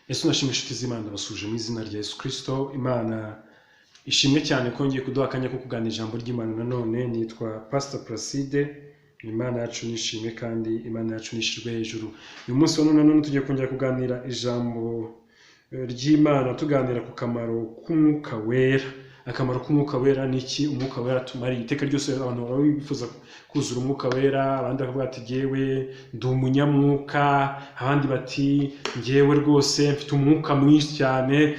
Yesu nashimwe inshuti z'Imana basuje mu izina rya Yesu Kristo. Imana ishimwe cyane ko ngiye kuduha akanya ko kuganira ijambo ry'Imana. Nanone nitwa Pastor Placide. Imana yacu nishimwe kandi Imana yacu nishirwe hejuru. Uyu munsi wa none tugiye kongera kuganira ijambo ry'Imana, tuganira ku kamaro k'umwuka wera. Akamaro k'umwuka wera ni iki? Umwuka wera tumari iteka ryose abantu barabifuza kuzura umwuka wera, abandi bakavuga ati ngewe ndi umunyamwuka, abandi bati ngewe rwose mfite umwuka mwinshi cyane.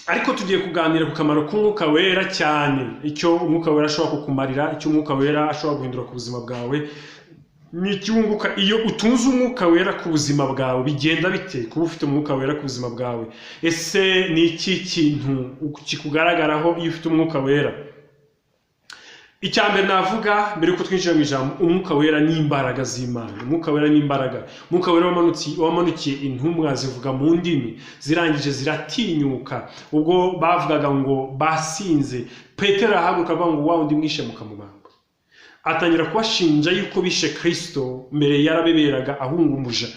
Ariko tugiye kuganira ku kamaro k'umwuka wera cyane, icyo umwuka wera ashobora kukumarira, icyo umwuka wera ashobora guhindura ku buzima bwawe. Ni icyunguka iyo utunze umwuka wera ku buzima bwawe, bigenda bite kuba ufite umwuka wera ku buzima bwawe? Ese ni iki kintu kikugaragaraho iyo ufite umwuka wera? Icyambere navuga mbere yuko twinjira mu ijambo, umwuka wera ni imbaraga z'Imana. Umwuka wera ni imbaraga. Umwuka wera wamanukiye intumwa zivuga mu ndimi, zirangije ziratinyuka. Ubwo bavugaga ngo basinze, Petero arahaguruka avuga ngo wa undi mwishe mukamubamba. Atangira kubashinja yuko bishe Kristo, mbere yarabeberaga ahunga umuja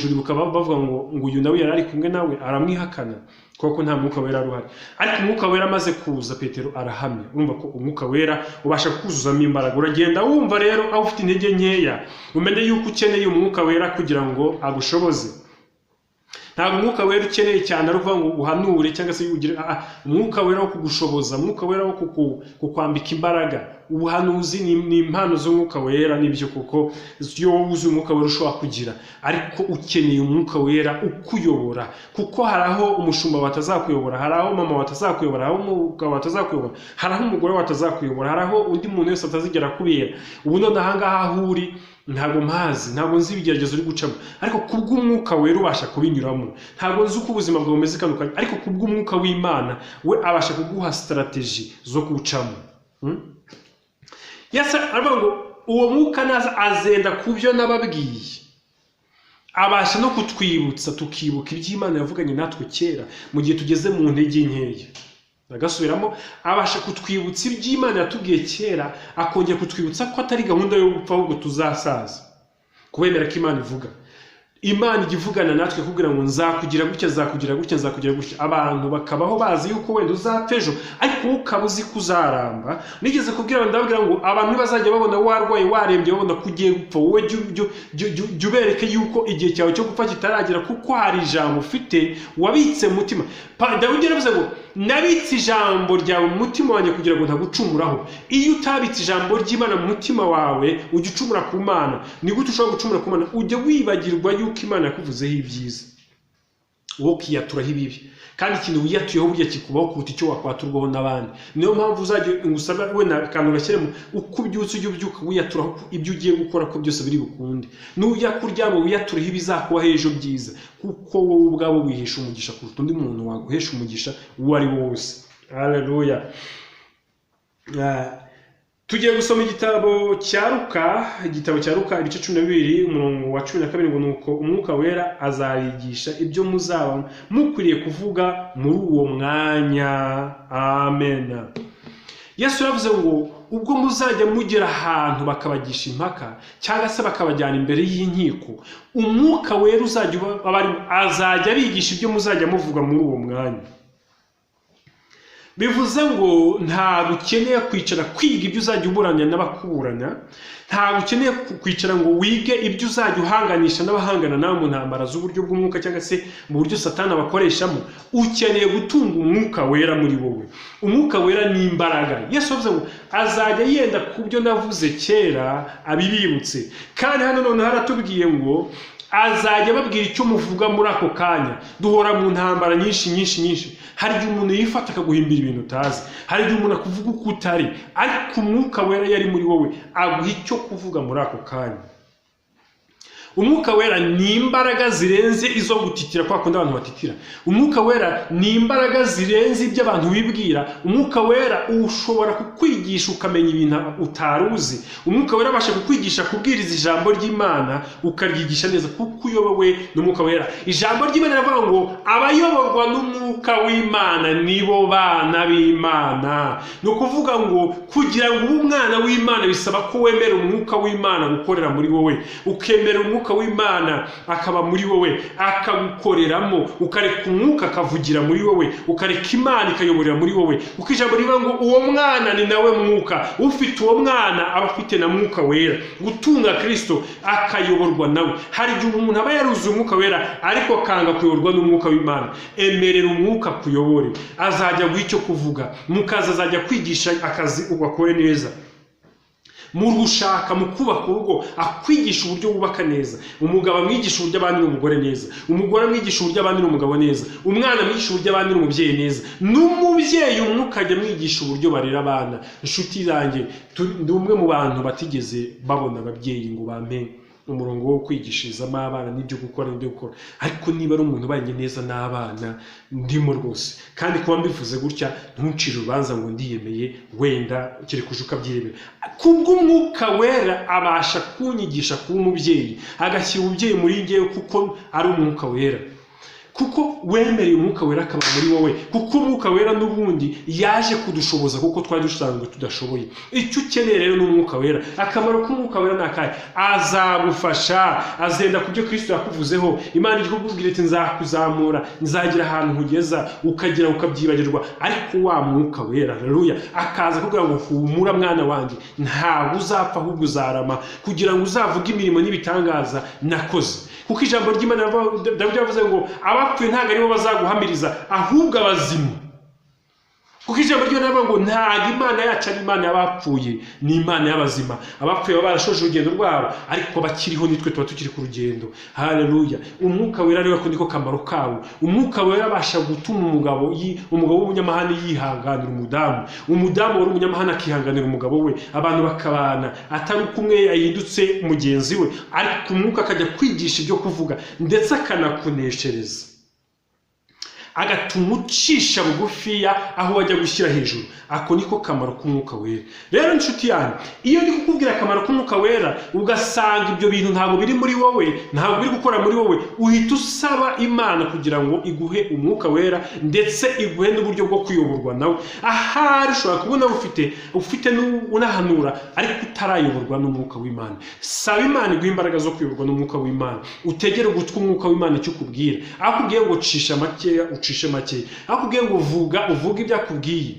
uribuka bavuga ngo uyu nawe yari ari kumwe nawe, aramwihakana kuko nta mwuka wera ruhari. Ariko umwuka wera amaze kuza, Petero arahamya. Urumva ko umwuka wera ubasha kuzuzamo imbaraga. Uragenda wumva rero aho ufite intege nkeya, umenye yuko ukeneye umwuka wera kugira ngo agushoboze. Ntabwo umwuka wera ukeneye cyane ari ukuvuga ngo uhanure cyangwa se ugire umwuka wera wo kugushoboza, umwuka wera wo kukwambika imbaraga. Ubuhanuzi ni impano z'umwuka wera, nibyo kuko iyo wuzuye umwuka wera ushobora kugira. Ariko ukeneye umwuka wera ukuyobora, kuko hari aho umushumba batazakuyobora, hari aho mama batazakuyobora, hari aho umugabo batazakuyobora, hari aho umugore batazakuyobora, hari aho undi muntu wese atazigera kubera. Ubu none ahangaha aho uri ntabwo mpazi, ntabwo nzi ibigeragezo uri gucamo, ariko kubw'umwuka wera ubasha kubinyuramo. Ntabwo nzi uko ubuzima bwawe bumeze kandukanye, ariko kubw'umwuka w'Imana we abasha kuguha strategy zo kucamo. Yasa aravuga ngo uwo mwuka naza azenda kubyo nababwiye, abasha no kutwibutsa tukibuka iby'Imana yavuganye natwe kera mu gihe tugeze mu ntege nkeya. Nagasubiramo, abasha kutwibutsa iby'Imana yatubwiye kera, akongera kutwibutsa ko atari gahunda yo gupfa ahubwo tuzasaza. Kubemera ko Imana ivuga, Imana igivugana natwe kugira ngo nzakugira gutya, nzakugira gutya, nzakugira gutya. Abantu bakabaho bazi yuko wenda uzapfa ejo, ariko ukaba uzi ko uzaramba. Nigeze kubwira ndababwira ngo abantu bazajya babona warwaye warembye, babona ko ugiye gupfa, wowe jya ubereke yuko igihe cyawe cyo gupfa kitaragera, kuko hari ijambo ufite wabitse mu mutima. Dawidi yaravuze ngo nabitse ijambo ryawe mu mutima wanjye kugira ngo ntagucumuraho. Iyo utabitse ijambo ry'Imana mu mutima wawe, ujya ucumura ku Mana. Ni gute ushobora gucumura ku Mana? Ujya wibagirwa yuko Imana yakuvuzeho ibyiza, wowe ukiyaturaho ibibi. Kandi ikintu wiyatuyeho burya kikubaho kuruta icyo wakwaturwaho n'abandi. Niyo mpamvu uzajya ngusaba we na kantu gashyiremo, uko ubyutse ujye ubyuka wiyaturaho ibyo ugiye gukora ko byose biri bukunde. Nujya kuryama wiyaturaho ibizakubaho ejo byiza, kuko wowe ubwawe wihesha umugisha kuruta undi muntu waguhesha umugisha uwo ari wo wose. Haleluya. Tugiye gusoma igitabo cya Luka ibice 12 umurongo wa 12 ngo nuko umwuka wera azayigisha ibyo muzaba mukwiriye kuvuga muri uwo mwanya. Amen. Yesu yavuze ngo ubwo muzajya mugera ahantu bakabagisha impaka cyangwa se bakabajyana imbere y'inkiko, umwuka wera azajya abigisha ibyo muzajya muvuga muri uwo mwanya. Bivuze ngo ntabwo ukeneye kwicara kwiga ibyo uzajya uburanya n'abakuburanya, ntabwo ukeneye kwicara ngo wige ibyo uzajya uhanganisha n'abahangana nawe mu ntambara z'uburyo bw'umwuka cyangwa se mu buryo Satani abakoreshamo. Ukeneye gutunga umwuka wera muri wowe. Umwuka wera ni imbaraga. Yesu yavuze ngo azajya yenda ku byo navuze kera abibibutse. Kandi hano none haratubwiye ngo azajya babwira icyo muvuga muri ako kanya. Duhora mu ntambara nyinshi. Hari igihe umuntu yifata akaguhimbira ibintu utazi, hari igihe umuntu akuvuga uko utari, ariko umwuka wera yari muri wowe aguha icyo kuvuga muri ako kanya. Umwuka wera ni imbaraga zirenze izo gutitira kwa kundi abantu batitira. Umwuka wera ni imbaraga zirenze ibyo abantu bibwira. Umwuka wera ushobora kukwigisha ukamenya ibintu utaruzi. Umwuka wera abasha kukwigisha kubwiriza ijambo ry'Imana ukaryigisha neza kuko uyobowe n'umwuka wera. Ijambo ry'Imana rivuga ngo abayoborwa n'umwuka w'Imana nibo bana b'Imana. No kuvuga ngo kugira ngo ube umwana w'Imana bisaba ko wemera umwuka w'Imana gukorera muri wowe, ukemera umwuka umwuka w'Imana akaba muri wowe akagukoreramo, ukareka umwuka akavugira muri wowe, ukareka Imana ikayoborera muri wowe. Kuko ijambo rivuga ngo uwo mwana ni nawe mwuka, ufite uwo mwana aba afite na mwuka wera. Gutunga Kristo akayoborwa nawe. Hari igihe umuntu aba yaruzuye umwuka wera ariko akanga kuyoborwa n'umwuka w'Imana. Emerera umwuka kuyobore, azajya guha icyo kuvuga, mukaza azajya kwigisha akazi ugakore neza, mu gushaka mu kubaka urugo akwigisha uburyo wubaka neza, umugabo amwigisha uburyo abandi n'umugore neza, umugore amwigisha uburyo abandi n'umugabo neza, umwana amwigisha uburyo abandi n'umubyeyi neza, n'umubyeyi umwuka ajya amwigisha uburyo barera abana. Inshuti zanjye, ndi umwe mu bantu batigeze babona ababyeyi ngo bampe umurongo wo kwigishirizamo abana n'ibyo gukora n'ibyo gukora, ariko niba ari umuntu ubanye neza n'abana ndimo rwose. Kandi kuba mbivuze gutya ntuncire urubanza ngo ndiyemeye, wenda kereka uje ukabyiremera. Kubw'umwuka wera abasha kunyigisha kuba umubyeyi, agashyira ububyeyi muri njyewe kuko ari umwuka wera, kuko wemereye umwuka wera akaba muri wowe, kuko umwuka wera n'ubundi yaje kudushoboza kuko twari dusanzwe tudashoboye. Icyo ukeneye rero n'umwuka wera. Akamaro k'umwuka wera nakaye, azagufasha, azenda kubyo Kristo yakuvuzeho. Imana iri kukubwira iti nzakuzamura, nzagira ahantu nkugeza, ukagira ukabyibagirwa. Ariko wa mwuka wera, haleluya, akaza kugira ngo humura mwana wanjye, ntabwo uzapfa ahubwo uzarama, kugira ngo uzavuge imirimo n'ibitangaza nakoze. Kuko ijambo ry'Imana Dawidi yavuze ngo abapfuye ntabwo aribo bazaguhamiriza ahubwo abazimu. Kuko ijambo ry'Imana rivuga ngo ntabwo Imana yacu ari Imana y'abapfuye, ni Imana y'abazima. Abapfuye baba barashoje urugendo rwabo, ariko bakiriho nitwe tuba tukiri ku rugendo. Haleluya. Umwuka wera rero ko niko kamaro kawo. Umwuka wera abasha gutuma umugabo w'umunyamahane yihanganira umudamu wari umunyamahane akihanganira umugabo we, abantu bakabana atari uko umwe yahindutse mugenzi we, ariko umwuka akajya kwigisha ibyo kuvuga ndetse akanakuneshereza, agatuma ucisha bugufiya aho wajya gushyira hejuru. Ako niko kamaro k'umwuka wera. Rero inshuti yanjye, iyo ndi kukubwira akamaro k'umwuka wera ugasanga ibyo bintu ntabwo biri muri wowe, ntabwo biri gukora muri wowe, uhita usaba Imana kugira ngo iguhe umwuka wera ndetse iguhe n'uburyo bwo kuyoborwa nawe. Ahari ushobora kubona ufite unahanura ariko utarayoborwa n'umwuka w'Imana. Saba Imana iguhe imbaraga zo kuyoborwa n'umwuka w'Imana. Utegere ugutwi umwuka w'Imana icyo ukubwira. Akubwiye ngo cisha makeya ucishe makeya, akubwiye ngo uvuge ibyo akubwiye,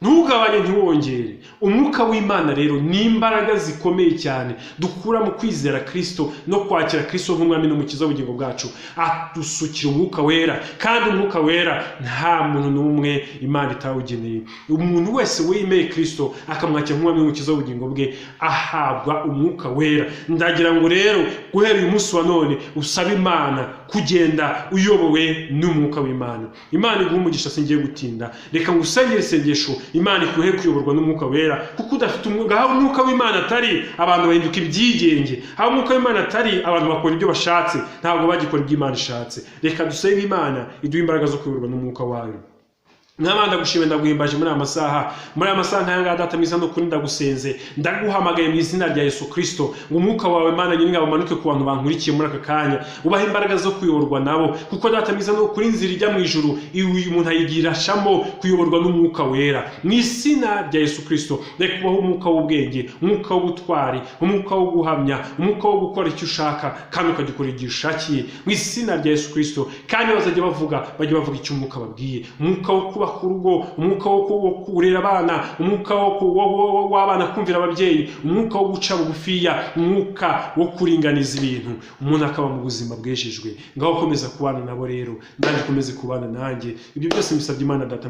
ntugabanye ntiwongere. Umwuka w'Imana rero ni imbaraga zikomeye cyane dukura mu kwizera Kristo no kwakira Kristo nk'umwami n'umukiza w'ubugingo bwacu. Adusukira umwuka wera, kandi umwuka wera nta muntu n'umwe Imana itawugeneye. Umuntu wese wemeye Kristo akamwakira nk'umwami n'umukiza w'ubugingo bwe ahabwa umwuka wera. Ndagira ngo rero guhera uyu munsi wa none usaba Imana kugenda uyobowe n'umwuka w'Imana. Imana iguhe umugisha, singiye gutinda. Reka ngusengere isengesho Imana ikuhe kuyoborwa n'umwuka wera, kuko udafite umwuka w'Imana atari abantu bahinduka ibyigenge. Aho umwuka w'Imana atari abantu bakora ibyo bashatse, ntabwo bagikora ibyo Imana ishatse. Reka dusenge Imana iduhe imbaraga zo kuyoborwa n'umwuka wayo. Nk'abandi ndagushimira ndaguhimbaje muri aya masaha nk'aya ngaya Data mwiza n'ukuri ndagusenze, ndaguhamagaye mu izina rya Yesu Kristo ngo umwuka wawe Mana nyir'ingabo umanuke ku bantu bankurikiye muri aka kanya, ubahe imbaraga zo kuyoborwa nabo, kuko Data mwiza n'ukuri inzira ijya mu ijuru uyu muntu ayigirashamo kuyoborwa n'umwuka wera. Mu izina rya Yesu Kristo reka ubahe umwuka w'ubwenge, umwuka w'ubutwari, umwuka wo guhamya, umwuka wo gukora icyo ushaka kandi ukagikora igihe ushakiye, mu izina rya Yesu Kristo. Kandi bazajya bajye bavuga icyo umwuka babwiye, umwuka wo kuba ku rugo, umwuka wo kurera abana, umwuka w'abana kumvira ababyeyi, umwuka wo guca bugufiya, umwuka wo kuringaniza ibintu, umuntu akaba mu buzima bwejejwe. Ngaho komeza kubana nabo rero, nanjye komeze kubana nanjye. Ibyo byose mbisabye Imana Data.